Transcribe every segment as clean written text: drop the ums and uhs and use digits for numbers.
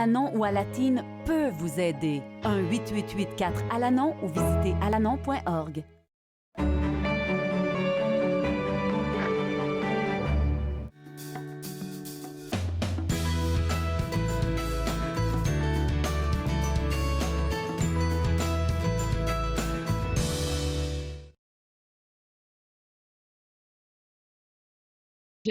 Alanon ou Alatine peut vous aider. 1-888-4-ALANON ou visitez alanon.org.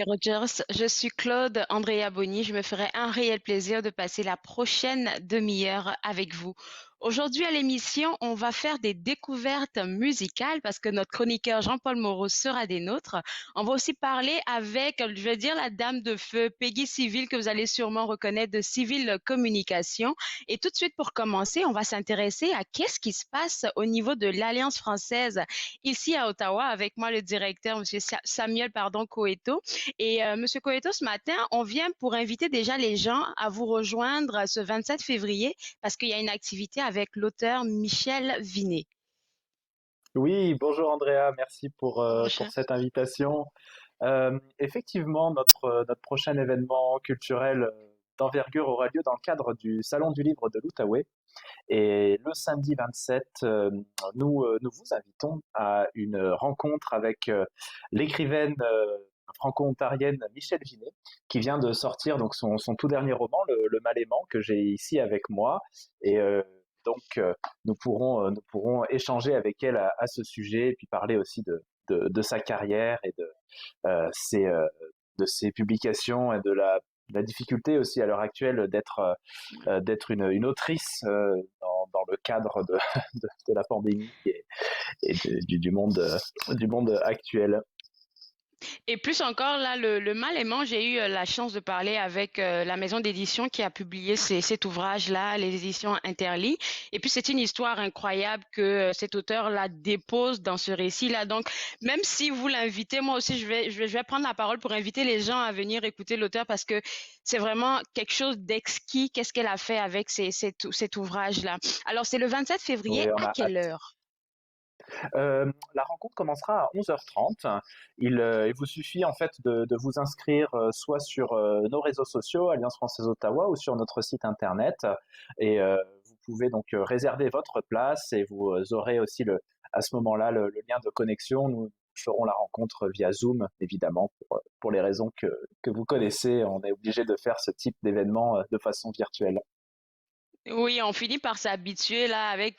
Rogers, je suis Claude Andrea Boni. Je me ferai un réel plaisir de passer la prochaine demi-heure avec vous. Aujourd'hui à l'émission, on va faire des découvertes musicales parce que notre chroniqueur Jean-Paul Moreau sera des nôtres. On va aussi parler avec, je vais dire, la dame de feu, Peggy Civil, que vous allez sûrement reconnaître de Civil Communication. Et tout de suite, pour commencer, on va s'intéresser à qu'est-ce qui se passe au niveau de l'Alliance française ici à Ottawa. Avec moi, le directeur, Monsieur Samuel, Coeto. Et Monsieur Coeto, ce matin, on vient pour inviter déjà les gens à vous rejoindre ce 27 février parce qu'il y a une activité avec l'auteur Michel Vinet. Oui, bonjour Andrea, merci pour Bonjour. cette invitation. Effectivement, notre prochain événement culturel d'envergure aura lieu dans le cadre du Salon du Livre de l'Outaouais. Et le samedi 27, nous vous invitons à une rencontre avec l'écrivaine franco-ontarienne Michel Vinet, qui vient de sortir donc son tout dernier roman, Le Mal aimant, que j'ai ici avec moi. Et nous pourrons échanger avec elle à ce sujet et puis parler aussi de sa carrière et de ses publications et de la difficulté aussi à l'heure actuelle d'être une autrice dans le cadre de la pandémie et du monde actuel. Et plus encore, là, le Mal aimant, j'ai eu la chance de parler avec la maison d'édition qui a publié cet ouvrage-là, les éditions Interlit. Et puis, c'est une histoire incroyable que cet auteur-là dépose dans ce récit-là. Donc, même si vous l'invitez, moi aussi, je vais prendre la parole pour inviter les gens à venir écouter l'auteur parce que c'est vraiment quelque chose d'exquis. Qu'est-ce qu'elle a fait avec cet ouvrage-là? Alors, c'est le 27 février. Oui, on À a quelle hâte. heure? La rencontre commencera à 11h30. Il vous suffit en fait de vous inscrire soit sur nos réseaux sociaux, Alliance Française Ottawa, ou sur notre site internet. Et vous pouvez donc réserver votre place et vous aurez aussi à ce moment-là le lien de connexion. Nous ferons la rencontre via Zoom, évidemment, pour les raisons que vous connaissez. On est obligé de faire ce type d'événement de façon virtuelle. Oui, on finit par s'habituer là avec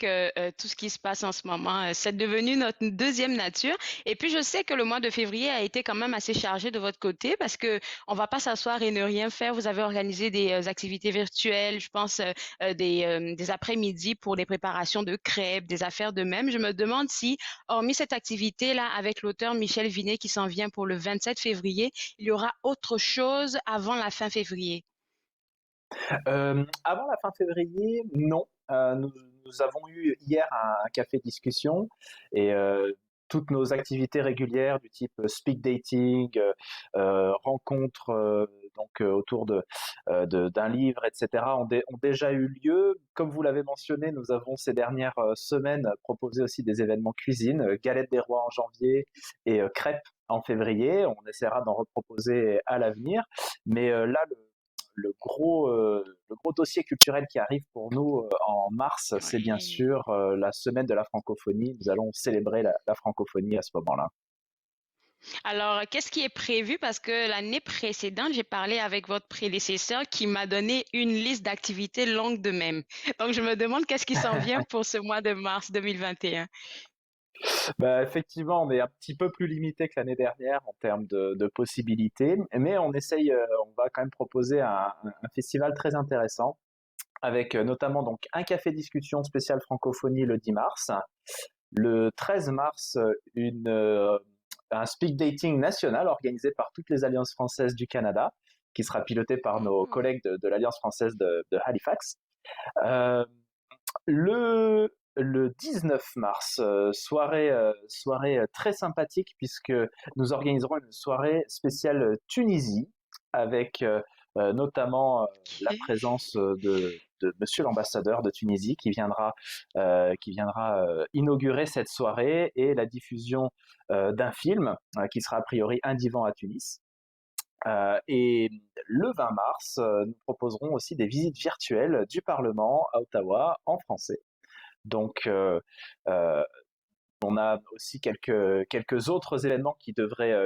tout ce qui se passe en ce moment. C'est devenu notre deuxième nature. Et puis je sais que le mois de février a été quand même assez chargé de votre côté parce que on va pas s'asseoir et ne rien faire. Vous avez organisé des activités virtuelles, je pense des après-midi pour des préparations de crêpes, des affaires de même. Je me demande si, hormis cette activité là avec l'auteur Michel Vinet qui s'en vient pour le 27 février, il y aura autre chose avant la fin février. Avant la fin février, non. Nous avons eu hier un café discussion et toutes nos activités régulières du type speed dating, rencontres autour d'un livre, etc., ont déjà eu lieu. Comme vous l'avez mentionné, nous avons ces dernières semaines proposé aussi des événements cuisine, galette des rois en janvier et crêpes en février. On essaiera d'en reproposer à l'avenir. Mais là, le gros dossier culturel qui arrive pour nous en mars, c'est bien Oui. sûr la semaine de la francophonie. Nous allons célébrer la francophonie à ce moment-là. Alors, qu'est-ce qui est prévu? Parce que l'année précédente, j'ai parlé avec votre prédécesseur qui m'a donné une liste d'activités longue de même. Donc, je me demande qu'est-ce qui s'en vient pour ce mois de mars 2021. Bah, effectivement, on est un petit peu plus limité que l'année dernière en termes de possibilités, mais on va quand même proposer un festival très intéressant avec notamment donc un café discussion spécial francophonie le 10 mars. Le 13 mars, un speed dating national organisé par toutes les alliances françaises du Canada, qui sera piloté par nos Oh, collègues de l'Alliance française de Halifax. Euh, le 19 mars, soirée très sympathique puisque nous organiserons une soirée spéciale Tunisie avec notamment la ok. présence de Monsieur l'ambassadeur de Tunisie qui viendra inaugurer cette soirée et la diffusion d'un film qui sera a priori Un divan à Tunis. Et le 20 mars, nous proposerons aussi des visites virtuelles du Parlement à Ottawa en français. Donc, on a aussi quelques autres événements qui devraient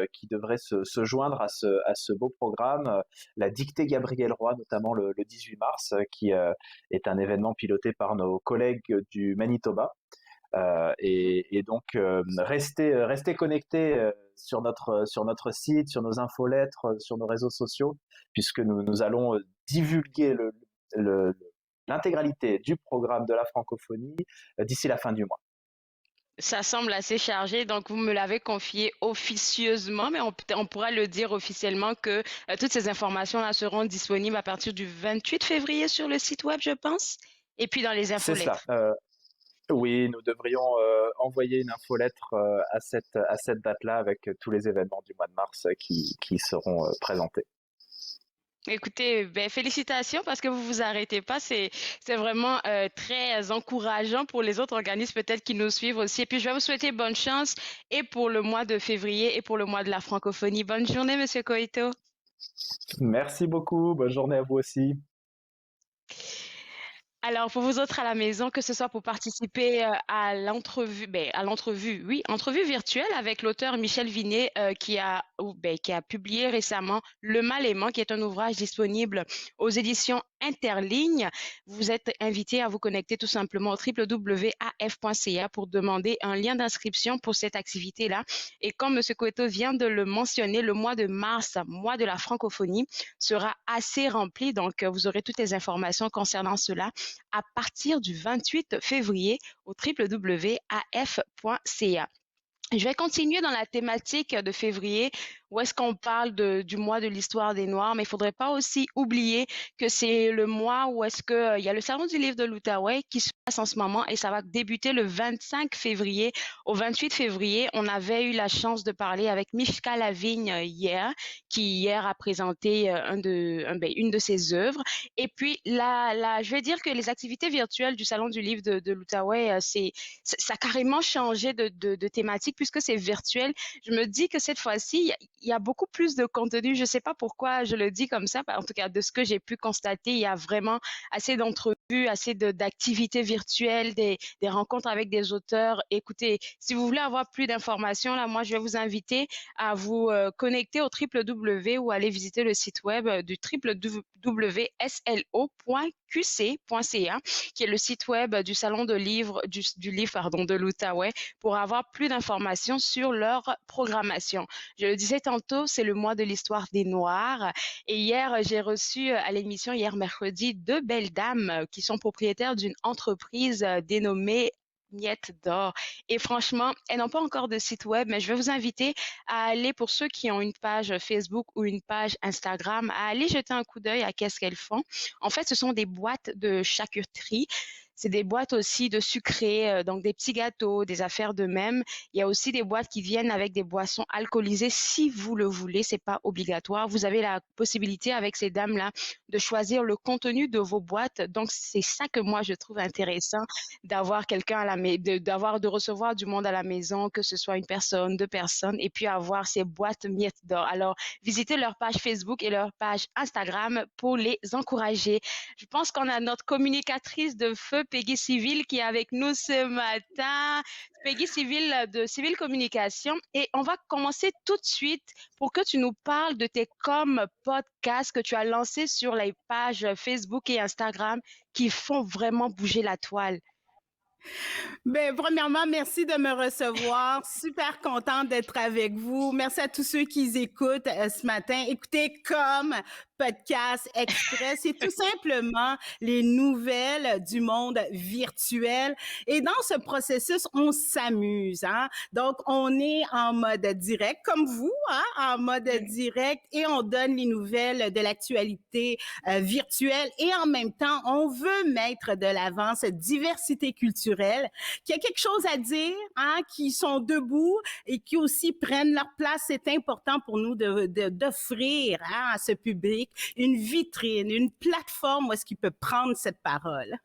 se joindre à ce beau programme. La dictée Gabriel Roy, notamment le 18 mars, qui est un événement piloté par nos collègues du Manitoba. Et donc, restez connectés sur notre site, sur nos infolettres, sur nos réseaux sociaux, puisque nous allons divulguer le- l'intégralité du programme de la francophonie d'ici la fin du mois. Ça semble assez chargé, donc vous me l'avez confié officieusement, mais on pourra le dire officiellement que toutes ces informations-là seront disponibles à partir du 28 février sur le site web, je pense, et puis dans les C'est cela. infolettres. Oui, nous devrions envoyer une infolettre à cette date-là avec tous les événements du mois de mars qui seront présentés. Écoutez, ben, félicitations parce que vous vous arrêtez pas. C'est vraiment très encourageant pour les autres organismes peut-être qui nous suivent aussi. Et puis, je vais vous souhaiter bonne chance et pour le mois de février et pour le mois de la francophonie. Bonne journée, Monsieur Coito. Merci beaucoup, bonne journée à vous aussi. Alors, pour vous autres à la maison, que ce soit pour participer à l'entrevue, oui, entrevue virtuelle avec l'auteur Michel Vinet qui a publié récemment Le Mal aimant, qui est un ouvrage disponible aux éditions Interligne. Vous êtes invité à vous connecter tout simplement au www.af.ca pour demander un lien d'inscription pour cette activité-là. Et comme M. Coeto vient de le mentionner, le mois de mars, mois de la francophonie, sera assez rempli. Donc, vous aurez toutes les informations concernant cela à partir du 28 février au www.af.ca. Je vais continuer dans la thématique de février, où est-ce qu'on parle du mois de l'histoire des Noirs, mais il ne faudrait pas aussi oublier que c'est le mois où est-ce que, il y a le Salon du livre de l'Outaouais qui se passe en ce moment et ça va débuter le 25 février. Au 28 février, on avait eu la chance de parler avec Mishka Lavigne hier, qui hier a présenté une de ses œuvres. Et puis, je vais dire que les activités virtuelles du Salon du livre de l'Outaouais, ça a carrément changé de thématique puisque c'est virtuel. Je me dis que cette fois-ci, il y a beaucoup plus de contenu. Je ne sais pas pourquoi je le dis comme ça. En tout cas, de ce que j'ai pu constater, il y a vraiment assez d'entrevues, assez d'activités virtuelles, des rencontres avec des auteurs. Écoutez, si vous voulez avoir plus d'informations, là, moi, je vais vous inviter à vous connecter au www ou aller visiter le site web du www.slo.qc.ca, qui est le site web du Salon de livre, du livre pardon, de l'Outaouais, pour avoir plus d'informations sur leur programmation. Je le disais tantôt, c'est le mois de l'histoire des Noirs. Et hier, j'ai reçu à l'émission, hier mercredi, deux belles dames qui sont propriétaires d'une entreprise dénommée Miettes d'or. Et franchement, elles n'ont pas encore de site web, mais je vais vous inviter à aller, pour ceux qui ont une page Facebook ou une page Instagram, à aller jeter un coup d'œil à qu'est-ce qu'elles font. En fait, ce sont des boîtes de charcuterie. C'est des boîtes aussi de sucrés, donc des petits gâteaux, des affaires de même. Il y a aussi des boîtes qui viennent avec des boissons alcoolisées si vous le voulez, c'est pas obligatoire. Vous avez la possibilité avec ces dames-là de choisir le contenu de vos boîtes. Donc c'est ça que moi je trouve intéressant d'avoir quelqu'un à la maison, de recevoir du monde à la maison, que ce soit une personne, deux personnes, et puis avoir ces boîtes miettes d'or. Alors visitez leur page Facebook et leur page Instagram pour les encourager. Je pense qu'on a notre communicatrice de feu, Peggy Civil, qui est avec nous ce matin. Peggy Civil de Civil Communication. Et on va commencer tout de suite pour que tu nous parles de tes podcasts que tu as lancés sur les pages Facebook et Instagram qui font vraiment bouger la toile. Ben, premièrement, merci de me recevoir. Super contente d'être avec vous. Merci à tous ceux qui écoutent ce matin. Écoutez, comme podcast express, c'est tout simplement les nouvelles du monde virtuel. Et dans ce processus, on s'amuse. Hein? Donc, on est en mode direct, comme vous, hein? En mode direct, et on donne les nouvelles de l'actualité virtuelle. Et en même temps, on veut mettre de l'avant cette diversité culturelle, qui a quelque chose à dire, hein? Qui sont debout et qui aussi prennent leur place. C'est important pour nous d'offrir à ce public une vitrine, une plateforme où est-ce qu'il peut prendre cette parole.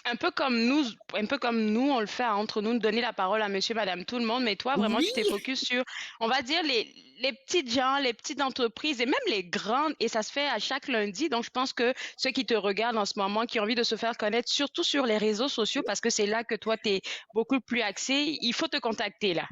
Un peu comme nous, on le fait entre nous, donner la parole à monsieur, madame, tout le monde. Mais toi, vraiment, Oui, tu t'es focus sur, on va dire, les petites gens, les petites entreprises et même les grandes. Et ça se fait à chaque lundi. Donc, je pense que ceux qui te regardent en ce moment, qui ont envie de se faire connaître, surtout sur les réseaux sociaux, parce que c'est là que toi, tu es beaucoup plus axé, il faut te contacter là.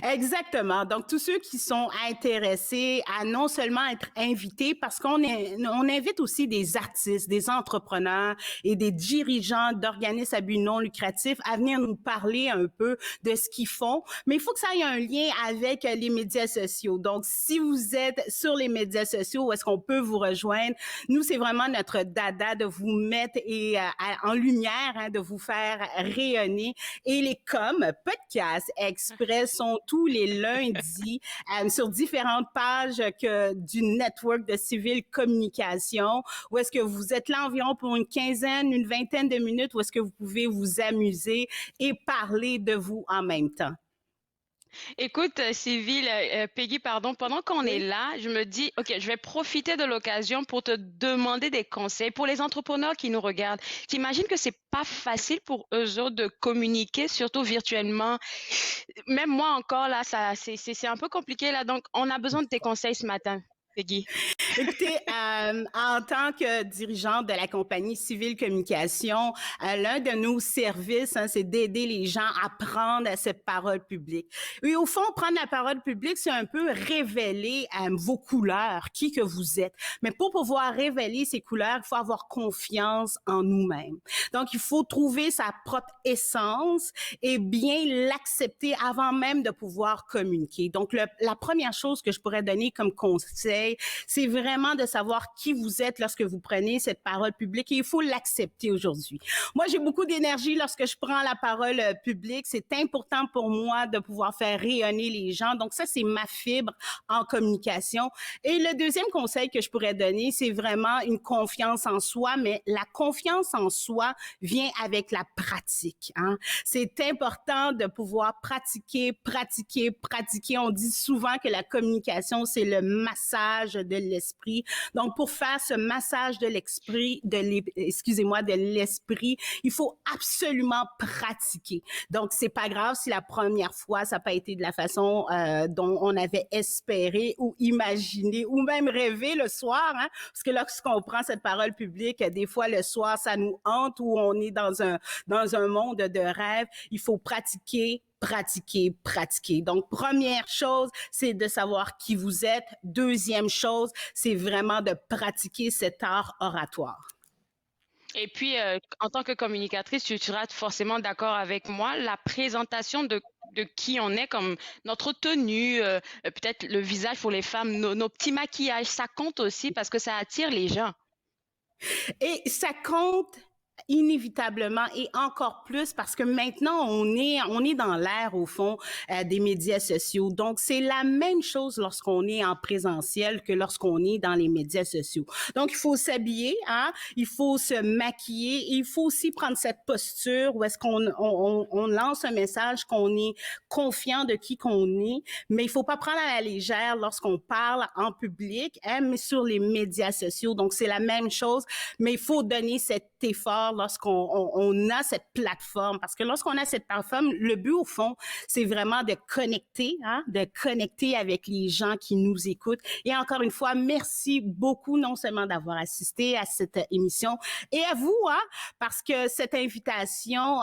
exactement. Donc, tous ceux qui sont intéressés à non seulement être invités, parce on invite aussi des artistes, des entrepreneurs et des dirigeants d'organismes à but non lucratif à venir nous parler un peu de ce qu'ils font. Mais il faut que ça ait un lien avec les médias sociaux. Donc, si vous êtes sur les médias sociaux, où est-ce qu'on peut vous rejoindre? Nous, c'est vraiment notre dada de vous mettre en lumière, hein, de vous faire rayonner. Et les podcasts express sont tous les lundis sur différentes pages du network de Civil Communication, où est-ce que vous êtes là environ pour une quinzaine, une vingtaine de minutes, où est-ce que vous pouvez vous amuser et parler de vous en même temps. Écoute, Peggy, pardon, pendant qu'on est Oui. là, je me dis, OK, je vais profiter de l'occasion pour te demander des conseils pour les entrepreneurs qui nous regardent. T'imagines que c'est pas facile pour eux autres de communiquer, surtout virtuellement. Même moi encore, là, c'est un peu compliqué, là. Donc, on a besoin de tes conseils ce matin, Peggy. Écoutez, en tant que dirigeante de la compagnie Civil Communication, l'un de nos services, hein, c'est d'aider les gens à prendre cette parole publique. Et au fond, prendre la parole publique, c'est un peu révéler vos couleurs, qui que vous êtes. Mais pour pouvoir révéler ces couleurs, il faut avoir confiance en nous-mêmes. Donc, il faut trouver sa propre essence et bien l'accepter avant même de pouvoir communiquer. Donc, la première chose que je pourrais donner comme conseil, c'est vraiment de savoir qui vous êtes lorsque vous prenez cette parole publique et il faut l'accepter aujourd'hui. Moi, j'ai beaucoup d'énergie lorsque je prends la parole publique. C'est important pour moi de pouvoir faire rayonner les gens. Donc, ça, c'est ma fibre en communication. Et le deuxième conseil que je pourrais donner, c'est vraiment une confiance en soi, mais la confiance en soi vient avec la pratique. Hein? C'est important de pouvoir pratiquer, pratiquer, pratiquer. On dit souvent que la communication, c'est le massage de l'esprit. Donc, pour faire ce massage de l'esprit, de l'esprit, il faut absolument pratiquer. Donc, c'est pas grave si la première fois, ça n'a pas été de la façon dont on avait espéré ou imaginé ou même rêvé le soir, hein? Parce que lorsqu'on prend cette parole publique, des fois, le soir, ça nous hante ou on est dans un monde de rêve. Il faut pratiquer, pratiquer, pratiquer. Donc, première chose, c'est de savoir qui vous êtes. Deuxième chose, c'est vraiment de pratiquer cet art oratoire. Et puis, en tant que communicatrice, tu seras forcément d'accord avec moi. La présentation de qui on est, comme notre tenue, peut-être le visage pour les femmes, nos petits maquillages, ça compte aussi parce que ça attire les gens. Et ça compte inévitablement et encore plus parce que maintenant on est dans l'ère au fond des médias sociaux. Donc c'est la même chose lorsqu'on est en présentiel que lorsqu'on est dans les médias sociaux. Donc il faut s'habiller, hein, il faut se maquiller, et il faut aussi prendre cette posture où est-ce qu'on lance un message qu'on est confiant de qui qu'on est, mais il faut pas prendre à la légère lorsqu'on parle en public, hein, mais sur les médias sociaux. Donc c'est la même chose, mais il faut donner cet effort lorsqu'on a cette plateforme. Parce que lorsqu'on a cette plateforme, le but, au fond, c'est vraiment de connecter, hein, de connecter avec les gens qui nous écoutent. Et encore une fois, merci beaucoup, non seulement d'avoir assisté à cette émission, et à vous, hein, parce que cette invitation,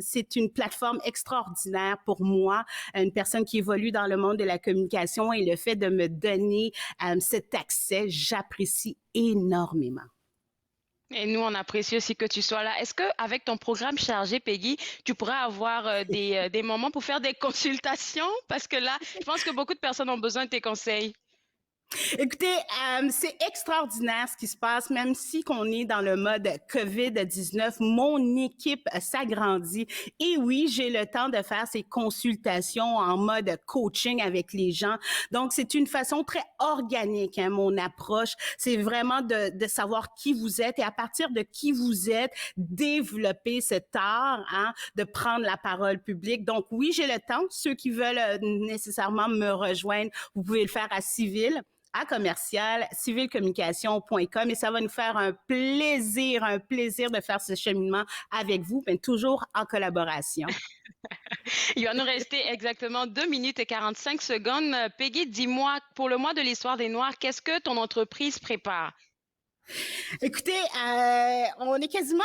c'est une plateforme extraordinaire pour moi, une personne qui évolue dans le monde de la communication, et le fait de me donner cet accès, j'apprécie énormément. Et nous, on apprécie aussi que tu sois là. Est-ce que, avec ton programme chargé, Peggy, tu pourrais avoir des moments pour faire des consultations? Parce que là, je pense que beaucoup de personnes ont besoin de tes conseils. Écoutez, c'est extraordinaire ce qui se passe, même si qu'on est dans le mode COVID-19, mon équipe s'agrandit. Et oui, j'ai le temps de faire ces consultations en mode coaching avec les gens. Donc, c'est une façon très organique, hein, mon approche. C'est vraiment de savoir qui vous êtes et à partir de qui vous êtes, développer cet art, hein, de prendre la parole publique. Donc, oui, j'ai le temps. Ceux qui veulent nécessairement me rejoindre, vous pouvez le faire à Civil à commercial civilcommunication.com et ça va nous faire un plaisir de faire ce cheminement avec vous, mais toujours en collaboration. Il va nous rester exactement 2 minutes et 45 secondes. Peggy, dis-moi, pour le mois de l'histoire des Noirs, qu'est-ce que ton entreprise prépare? Écoutez, on est quasiment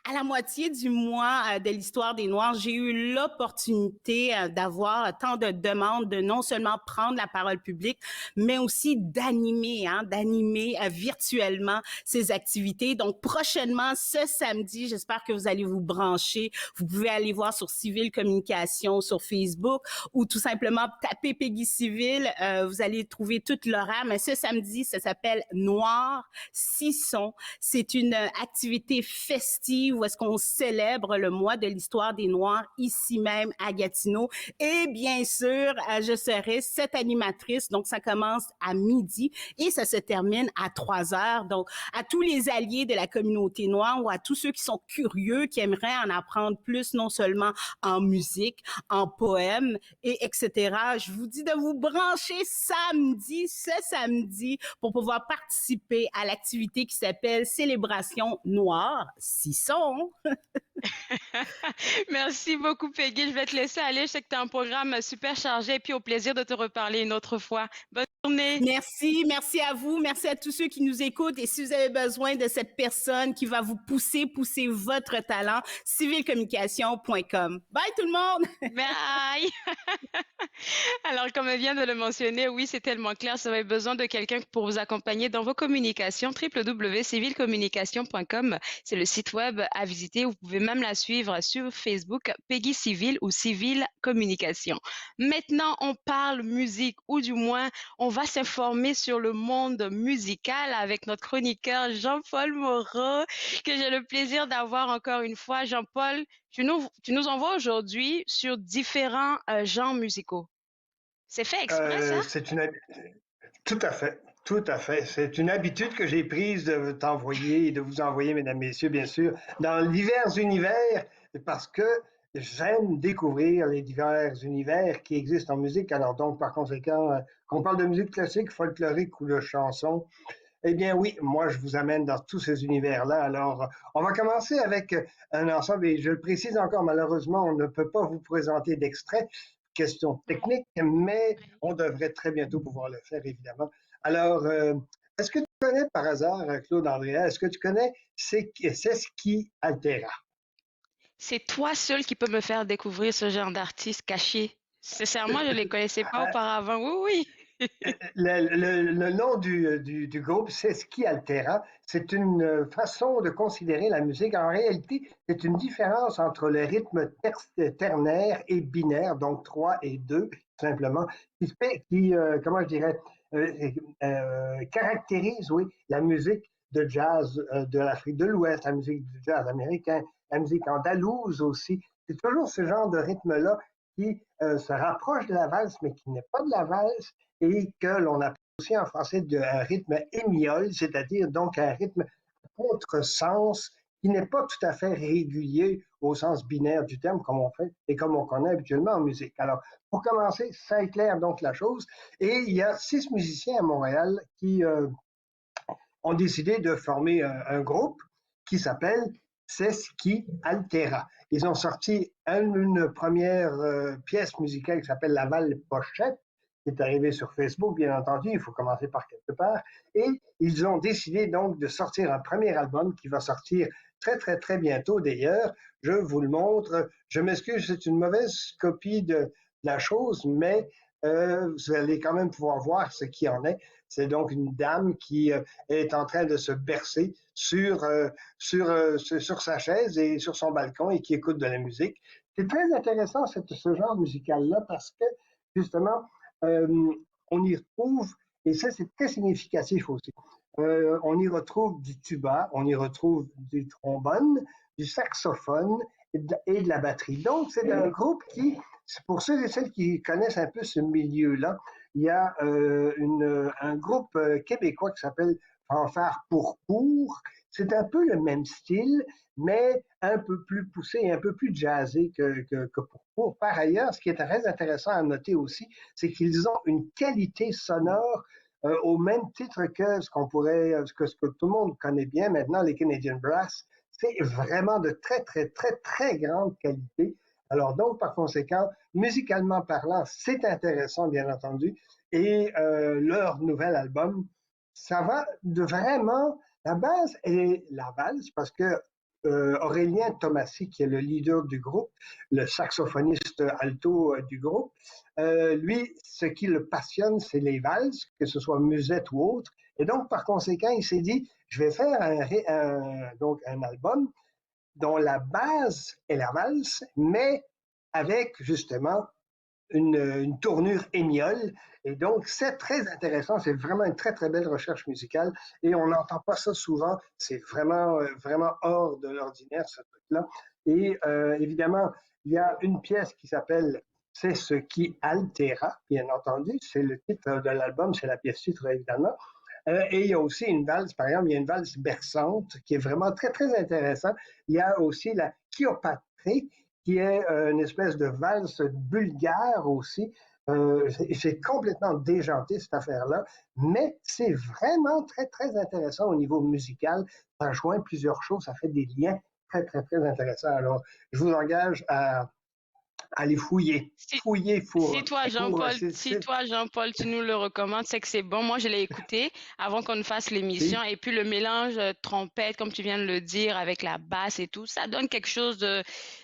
à la moitié du mois de l'histoire des Noirs. J'ai eu l'opportunité d'avoir tant de demandes de non seulement prendre la parole publique, mais aussi d'animer virtuellement ces activités. Donc, prochainement, ce samedi, j'espère que vous allez vous brancher. Vous pouvez aller voir sur Civil Communication sur Facebook ou tout simplement taper Peggy Civil. Vous allez trouver toute l'horaire. Mais ce samedi, ça s'appelle Noir Sisson. C'est une activité festive où est-ce qu'on célèbre le mois de l'histoire des Noirs ici même à Gatineau. Et bien sûr, je serai cette animatrice. Donc, ça commence à midi et ça se termine à 3 heures. Donc, à tous les alliés de la communauté noire ou à tous ceux qui sont curieux, qui aimeraient en apprendre plus, non seulement en musique, en poèmes, et etc. Je vous dis de vous brancher ce samedi, pour pouvoir participer à l'activité qui s'appelle Célébration Noire Sisson. Merci beaucoup, Peggy. Je vais te laisser aller. Je sais que tu as un programme super chargé. Et puis, au plaisir de te reparler une autre fois. Bonne journée. Merci à vous, merci à tous ceux qui nous écoutent. Et si vous avez besoin de cette personne qui va vous pousser votre talent, civilcommunication.com. Bye tout le monde! Bye! Alors, comme elle vient de le mentionner, oui, c'est tellement clair. Vous avez besoin de quelqu'un pour vous accompagner dans vos communications. www.civilcommunication.com, c'est le site web à visiter. Vous pouvez même la suivre sur Facebook, Peggy Civil ou Civil Communication. Maintenant, on parle musique, ou du moins, on va s'informer sur le monde musical avec notre chroniqueur Jean-Paul Moreau, que j'ai le plaisir d'avoir encore une fois. Jean-Paul, tu nous envoies aujourd'hui sur différents genres musicaux. C'est fait exprès, ça? Tout à fait, tout à fait. C'est une habitude que j'ai prise de t'envoyer et de vous envoyer, mesdames, messieurs, bien sûr, dans divers univers, parce que j'aime découvrir les divers univers qui existent en musique. Alors donc, par conséquent, qu'on parle de musique classique, folklorique ou de chansons, eh bien oui, moi je vous amène dans tous ces univers-là. Alors, on va commencer avec un ensemble, et je le précise encore, malheureusement, on ne peut pas vous présenter d'extrait, question technique, mais on devrait très bientôt pouvoir le faire, évidemment. Alors, est-ce que tu connais par hasard, Claude Andréa, est-ce que tu connais Seski Altera? C'est toi seul qui peux me faire découvrir ce genre d'artistes cachés. Sincèrement, je ne les connaissais pas auparavant. Oui, oui. Le nom du groupe, c'est Seski Altera. C'est une façon de considérer la musique. En réalité, c'est une différence entre le rythme ternaire et binaire, donc 3 et 2, simplement, comment je dirais, caractérise, oui, la musique de jazz de l'Afrique de l'Ouest, la musique du jazz américain, la musique andalouse aussi. C'est toujours ce genre de rythme-là qui se rapproche de la valse, mais qui n'est pas de la valse, et que l'on appelle aussi en français un rythme hémiol, c'est-à-dire donc un rythme à contresens qui n'est pas tout à fait régulier au sens binaire du terme, comme on fait et comme on connaît habituellement en musique. Alors, pour commencer, ça éclaire donc la chose. Et il y a 6 musiciens à Montréal qui ont décidé de former un groupe qui s'appelle Seski Altera. Ils ont sorti une première pièce musicale qui s'appelle Laval Pochette, qui est arrivée sur Facebook, bien entendu, il faut commencer par quelque part. Et ils ont décidé donc de sortir un premier album qui va sortir très, très, très bientôt d'ailleurs. Je vous le montre. Je m'excuse, c'est une mauvaise copie de la chose, mais vous allez quand même pouvoir voir ce qu'il en est. C'est donc une dame qui est en train de se bercer sur sa chaise et sur son balcon et qui écoute de la musique. C'est très intéressant ce genre musical-là parce que justement, on y retrouve, et ça c'est très significatif aussi, on y retrouve du tuba, on y retrouve du trombone, du saxophone et de la batterie. Donc c'est un groupe qui, pour ceux et celles qui connaissent un peu ce milieu-là, il y a un groupe québécois qui s'appelle Fanfare pour. C'est un peu le même style, mais un peu plus poussé et un peu plus jazzé que pour. Par ailleurs, ce qui est très intéressant à noter aussi, c'est qu'ils ont une qualité sonore au même titre que ce que tout le monde connaît bien maintenant, les Canadian Brass. C'est vraiment de très, très, très, très grande qualité. Alors donc, par conséquent, musicalement parlant, c'est intéressant, bien entendu. Et leur nouvel album, ça va de vraiment... La base est la valse parce que Aurélien Tomassi, qui est le leader du groupe, le saxophoniste alto du groupe, lui, ce qui le passionne, c'est les valses, que ce soit musette ou autre. Et donc, par conséquent, il s'est dit, je vais faire donc un album dont la base est la valse, mais avec justement une tournure émiole. Et donc, c'est très intéressant. C'est vraiment une très, très belle recherche musicale. Et on n'entend pas ça souvent. C'est vraiment, vraiment hors de l'ordinaire, ce truc-là. Et évidemment, il y a une pièce qui s'appelle C'est ce qui altera, bien entendu. C'est le titre de l'album, c'est la pièce titre, évidemment. Et il y a aussi une valse, par exemple, il y a une valse berçante qui est vraiment très, très intéressante. Il y a aussi la Chiopatrie, qui est une espèce de valse bulgare aussi. C'est complètement déjanté, cette affaire-là, mais c'est vraiment très, très intéressant au niveau musical. Ça joint plusieurs choses, ça fait des liens très, très, très intéressants. Alors, je vous engage à aller fouiller. Si, Fouiller si pour... toi, Jean-Paul, si toi, Jean-Paul, tu nous le recommandes, c'est que c'est bon. Moi, je l'ai écouté avant qu'on ne fasse l'émission. Et puis, le mélange trompette, comme tu viens de le dire, avec la basse et tout, ça donne quelque chose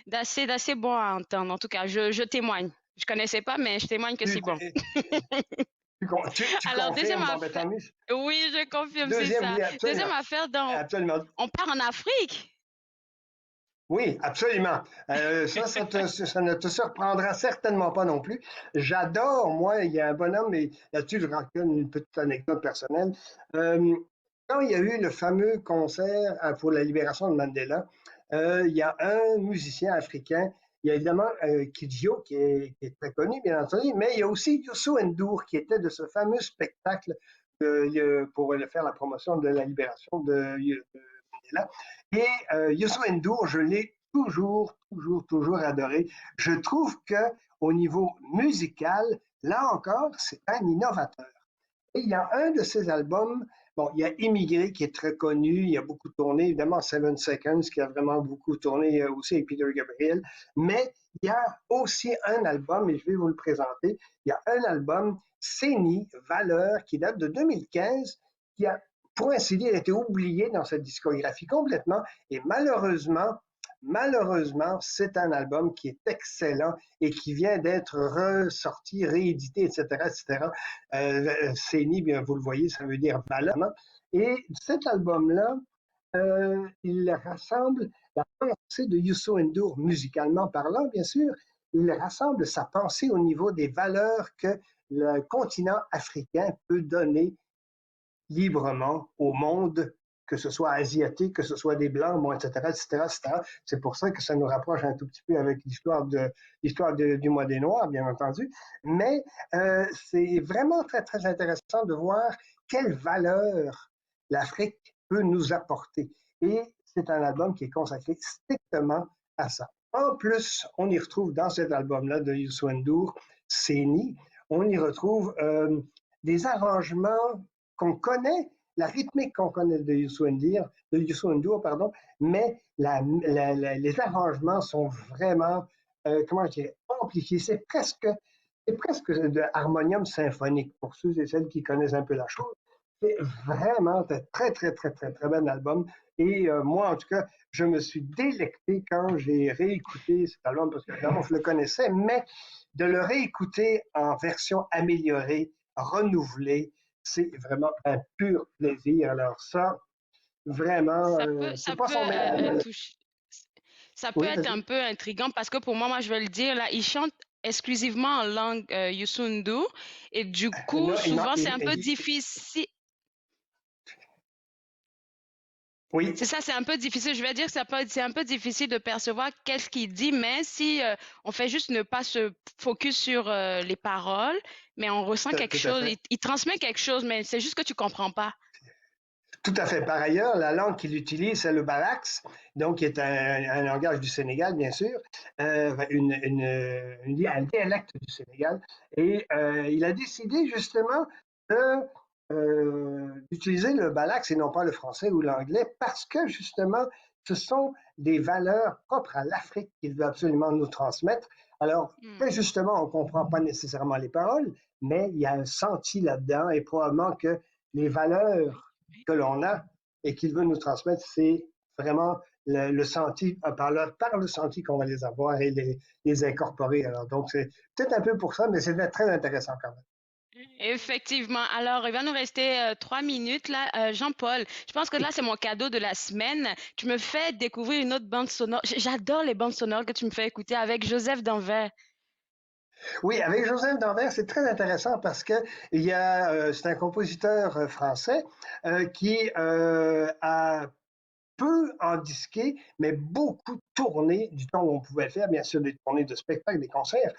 d'assez bon à entendre. En tout cas, je témoigne. Je connaissais pas, mais je témoigne que c'est bon. Tu Alors, deuxième confirmes, bon, ben, affaire. tant mieux. Oui, je confirme, c'est ça. Oui, absolument. Deuxième affaire, Absolument. on part en Afrique. Oui, absolument. Ça ne te surprendra certainement pas non plus. J'adore, moi, il y a un bonhomme, et là-dessus, je raconte une petite anecdote personnelle. Quand il y a eu le fameux concert pour la libération de Mandela, il y a un musicien africain, il y a évidemment Kidjo, qui est très connu, bien entendu, mais il y a aussi Youssou N'Dour, qui était de ce fameux spectacle pour faire la promotion de la libération de Mandela. Et Youssou N'Dour, je l'ai toujours adoré. Je trouve que au niveau musical, là encore, c'est un innovateur. Et il y a un de ses albums, bon, il y a Immigré qui est très connu, il a beaucoup tourné, évidemment Seven Seconds qui a vraiment beaucoup tourné aussi avec Peter Gabriel, mais il y a aussi un album, et je vais vous le présenter, il y a un album, Séni, Valeur, qui date de 2015, qui a, pour ainsi dire, été oublié dans cette discographie complètement, et malheureusement, c'est un album qui est excellent et qui vient d'être ressorti, réédité, etc., etc. Séni, bien, vous le voyez, ça veut dire valeur. Et cet album-là, il rassemble la pensée de Youssou N'Dour, musicalement parlant, bien sûr. Il rassemble sa pensée au niveau des valeurs que le continent africain peut donner librement au monde, que ce soit asiatique, que ce soit des Blancs, bon, etc., etc., etc. C'est pour ça que ça nous rapproche un tout petit peu avec l'histoire du mois des Noirs, bien entendu. Mais c'est vraiment très, très intéressant de voir quelle valeur l'Afrique peut nous apporter. Et c'est un album qui est consacré strictement à ça. En plus, on y retrouve dans cet album-là de Youssou N'Dour, Séni, on y retrouve des arrangements qu'on connaît, la rythmique qu'on connaît de Youssou N'Dour, pardon, mais les arrangements sont vraiment, comment je dirais, amplifiés. C'est presque de harmonium symphonique pour ceux et celles qui connaissent un peu la chose. C'est vraiment un très, très, très, très, très bon album. Et moi, en tout cas, je me suis délecté quand j'ai réécouté cet album, parce que évidemment, je le connaissais, mais de le réécouter en version améliorée, renouvelée, c'est vraiment un pur plaisir. Alors ça, vraiment, c'est pas son meilleur. Ça peut être un peu intriguant parce que pour moi, je vais le dire, là, il chante exclusivement en langue Youssou N'Dour et du coup, souvent, c'est un peu difficile. Oui. C'est ça, c'est un peu difficile. Je vais dire que c'est un peu difficile de percevoir qu'est-ce qu'il dit, mais si on fait juste ne pas se focus sur les paroles, mais on ressent quelque chose, il transmet quelque chose, mais c'est juste que tu comprends pas. Tout à fait. Par ailleurs, la langue qu'il utilise, c'est le balax, donc qui est un langage du Sénégal, bien sûr, un dialecte du Sénégal. Et il a décidé justement de d'utiliser le balax et non pas le français ou l'anglais parce que justement, ce sont des valeurs propres à l'Afrique qu'il veut absolument nous transmettre. Alors, très justement, on ne comprend pas nécessairement les paroles, mais il y a un senti là-dedans et probablement que les valeurs que l'on a et qu'il veut nous transmettre, c'est vraiment le senti, par le senti qu'on va les avoir et les incorporer. Alors, donc, c'est peut-être un peu pour ça, mais c'est très intéressant quand même. Effectivement. Alors, il va nous rester 3 minutes là. Jean-Paul, je pense que là, c'est mon cadeau de la semaine. Tu me fais découvrir une autre bande sonore. J'adore les bandes sonores que tu me fais écouter avec Joseph Danvers. Oui, avec Joseph Danvers, c'est très intéressant parce que c'est un compositeur français qui a peu en disqué, mais beaucoup tourné du temps où on pouvait faire, bien sûr, des tournées de spectacles, des concerts.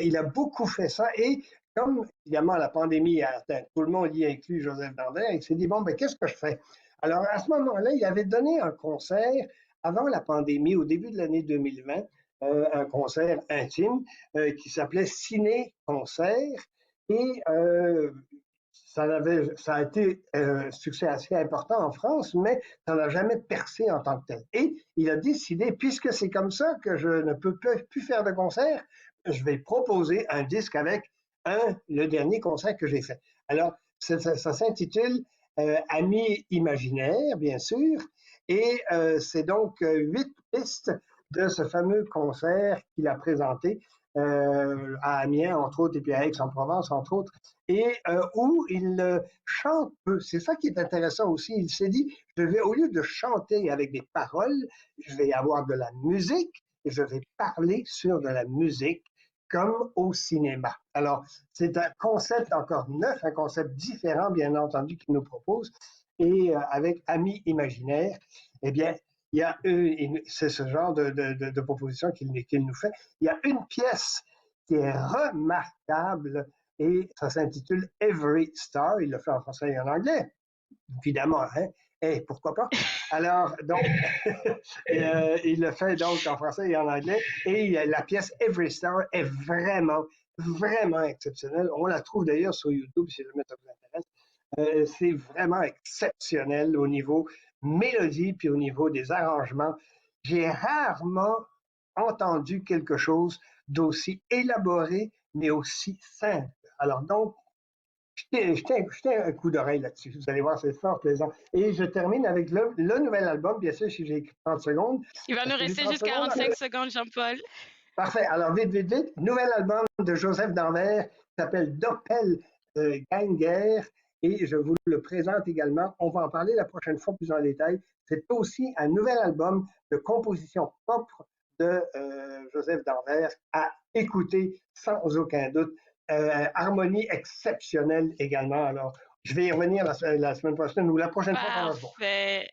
Il a beaucoup fait ça et comme, évidemment, la pandémie a atteint tout le monde, y inclut Joseph Danvers, il s'est dit, bon, ben, qu'est-ce que je fais? Alors, à ce moment-là, il avait donné un concert avant la pandémie, au début de l'année 2020, un concert intime qui s'appelait Ciné-Concert et ça a été un succès assez important en France, mais ça n'a jamais percé en tant que tel. Et il a décidé, puisque c'est comme ça que je ne peux plus faire de concert, je vais proposer un disque avec le dernier concert que j'ai fait. Alors, ça s'intitule Amis imaginaires, bien sûr, et c'est donc 8 pistes de ce fameux concert qu'il a présenté à Amiens, entre autres, et puis à Aix-en-Provence, entre autres, et où il chante peu. C'est ça qui est intéressant aussi. Il s'est dit, au lieu de chanter avec des paroles, je vais avoir de la musique et je vais parler sur de la musique comme au cinéma. Alors, c'est un concept encore neuf, un concept différent, bien entendu, qu'il nous propose. Et avec Amis imaginaires, eh bien, il y a c'est ce genre de proposition qu'il nous fait. Il y a une pièce qui est remarquable et ça s'intitule Every Star. Il le fait en français et en anglais, évidemment. Hein? Et pourquoi pas? Alors, donc, il le fait donc en français et en anglais. Et la pièce Every Star est vraiment, vraiment exceptionnelle. On la trouve d'ailleurs sur YouTube si jamais ça vous intéresse. C'est vraiment exceptionnel au niveau mélodie puis au niveau des arrangements. J'ai rarement entendu quelque chose d'aussi élaboré, mais aussi simple. Alors donc, jetez un coup d'oreille là-dessus. Vous allez voir, c'est fort plaisant. Et je termine avec le nouvel album, bien sûr, si j'ai 30 secondes. Il va nous rester juste 45 secondes, Jean-Paul. Parfait. Alors, vite, vite, vite. Nouvel album de Joseph Danvers qui s'appelle Doppelganger. Et je vous le présente également. On va en parler la prochaine fois plus en détail. C'est aussi un nouvel album de composition propre de Joseph Danvers à écouter sans aucun doute. Harmonie exceptionnelle également. Alors, je vais y revenir la semaine prochaine ou la prochaine fois qu'on va se voir. Parfait.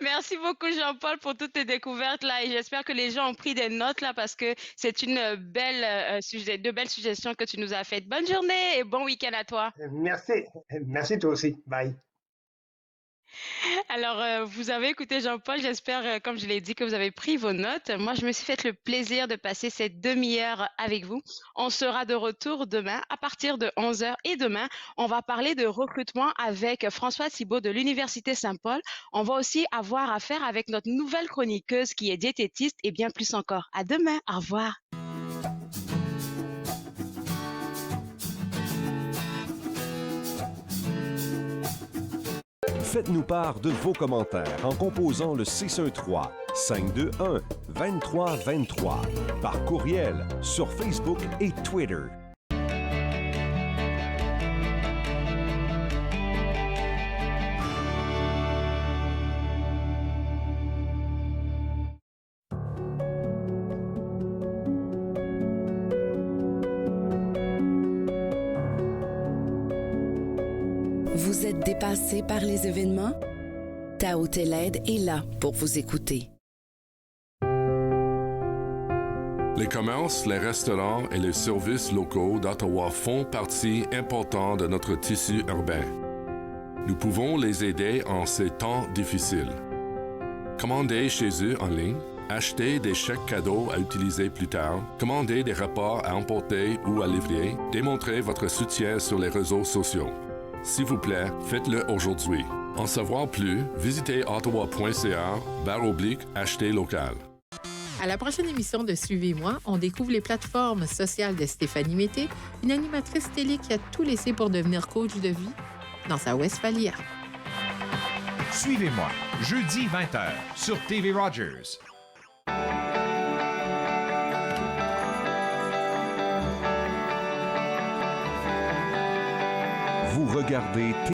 Merci beaucoup, Jean-Paul, pour toutes tes découvertes là. Et j'espère que les gens ont pris des notes là parce que c'est une belle de belles suggestions que tu nous as faites. Bonne journée et bon week-end à toi. Merci. Merci toi aussi. Bye. Alors, vous avez écouté Jean-Paul, j'espère, comme je l'ai dit, que vous avez pris vos notes. Moi, je me suis fait le plaisir de passer cette demi-heure avec vous. On sera de retour demain à partir de 11h et demain, on va parler de recrutement avec François Thibault de l'Université Saint-Paul. On va aussi avoir affaire avec notre nouvelle chroniqueuse qui est diététiste et bien plus encore. À demain, au revoir. Faites-nous part de vos commentaires en composant le 613-521-2323 par courriel sur Facebook et Twitter. Vous êtes dépassé par les événements? Tao Tellez est là pour vous écouter. Les commerces, les restaurants et les services locaux d'Ottawa font partie importante de notre tissu urbain. Nous pouvons les aider en ces temps difficiles. Commandez chez eux en ligne, achetez des chèques cadeaux à utiliser plus tard, commandez des repas à emporter ou à livrer, démontrez votre soutien sur les réseaux sociaux. S'il vous plaît, faites-le aujourd'hui. En savoir plus, visitez ottawa.ca/acheter local. À la prochaine émission de Suivez-moi, on découvre les plateformes sociales de Stéphanie Mété, une animatrice télé qui a tout laissé pour devenir coach de vie dans sa Westphalia. Suivez-moi, jeudi 20h sur TV Rogers. Vous regardez